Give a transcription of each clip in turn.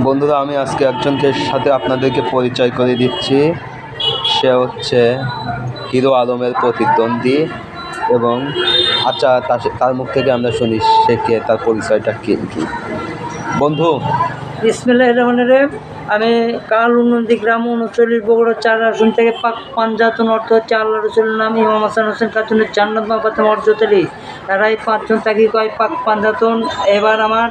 বন্ধুরা, আমি আজকে একজনকে সাথে আপনাদেরকে পরিচয় করে দিচ্ছি। সে হচ্ছে হিরো আলমের প্রতিদ্বন্দ্বী এবং আচ্ছা, তার মুখ থেকে আমরা শুনি সে কে, তার পরিচয়টা কী বন্ধু। বিসমিল্লাহির রহমানির রহিম। আমি কালু নন্দীগ্রাম 39 বগুড়া 4 আসন থেকে পাক পাঞ্জাতন অর্থ হচ্ছে আল্লাহ রসুলের নাম ইমাম হাসান হোসেন খাতুনের জান্নাত মা ফাতেমা অর্জতলি। এরাই 5 জন থাকি কয় পাক পাঞ্জাতন। এবার আমার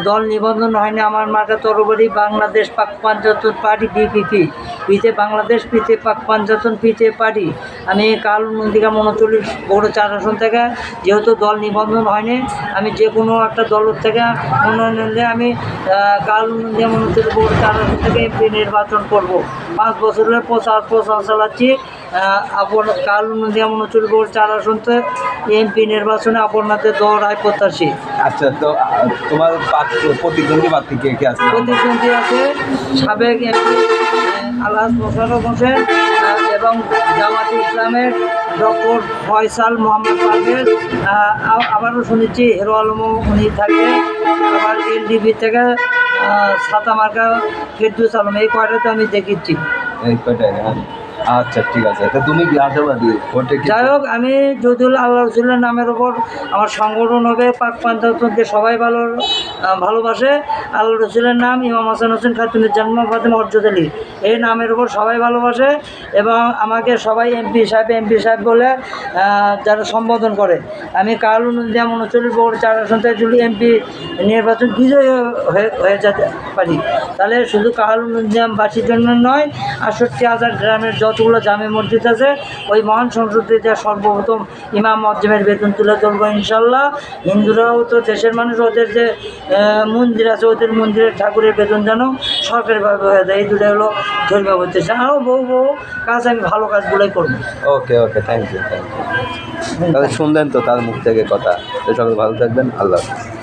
দল নিবন্ধন হয়নি। আমার মার্কা তরবারি বাংলাদেশ পাক পাঞ্জাতন পার্টি বিপিপি, পিতে বাংলাদেশ, পিতে পাক পাঞ্জাতন, পিতে পার্টি। আমি কালু নন্দীগ্রাম 39 বগুড়া 4 আসন থেকে, যেহেতু দল নিবন্ধন হয়নি, আমি যে কোনো একটা দলের থেকে মনোনয়ন নিলে আমি কালু নন্দীগ্রাম 39 বগুড়া 4 আসন থেকে এমপি নির্বাচন করব। 5 বছরের প্রচার চালাচ্ছি। কালু নন্দীগ্রাম 39 বগুড়া 4 আসন থেকে এমপি নির্বাচনে আপনাদের দৌড়ায় প্রত্যাশী। আচ্ছা, তো তোমার প্রতিদ্বন্দ্বী প্রার্থী কে আছে? প্রতিদ্বন্দ্বী আছে সাবেক এমপি আলহাজ মোশাররফ হোসেন এবং জামাতে ইসলামের ডক্টর ফয়সাল মোহাম্মদ পারভেজ। আবারও শুনেছি হিরো আলমও উনি থাকে। আবার এলডিপি থেকে ছাতা মার্কা ফেরদৌস আলম। এই কয়টাতে আমি দেখেছি। এই কয়টাই? আচ্ছা, ঠিক আছে। তা তুমি কি আশাবাদী ভোটে? যাই হোক, আমি যদিও আল্লাহ রসুলের নামের ওপর আমার সংগঠন হবে পাক পাঞ্জাতনকে সবাই ভালোবাসে। আল্লাহ রসুলের নাম ইমাম হাসান হোসেন খাতুনের জান্নাত মা ফাতেমা অর্জতলি, এই নামের ওপর সবাই ভালোবাসে এবং আমাকে সবাই এমপি সাহেব বলে যারা সম্বোধন করে। আমি কালু নন্দীগ্রাম 39 বগুড়া 4 আসন থেকে যদি এমপি নির্বাচন বিজয়ী হয়ে যেতে পারি, তাহলে শুধু কালু নন্দীগ্রামবাসীর জন্য নয়, 68,000 গ্রামের যতগুলো জামে মসজিদ আছে ওই মহান সংসদে সর্বপ্রথম ইমাম মজ্জেমের বেতন তুলে ধরবো ইনশাল্লাহ। হিন্দুরাও তো দেশের মানুষ, ওদের যে মন্দির আছে ওদের মন্দিরের ঠাকুরের বেতন যেন সরকারিভাবে হয়ে যায়। এই দুটো হলো ধর্মীয় উদ্দেশ্য। আরও বহু কাজ, আমি ভালো কাজগুলোই করবো। ওকে, থ্যাংক ইউ। তাহলে শুনলেন তো তার মুখ থেকে কথা। তো সবাই ভালো থাকবেন। আল্লাহ হাফেজ।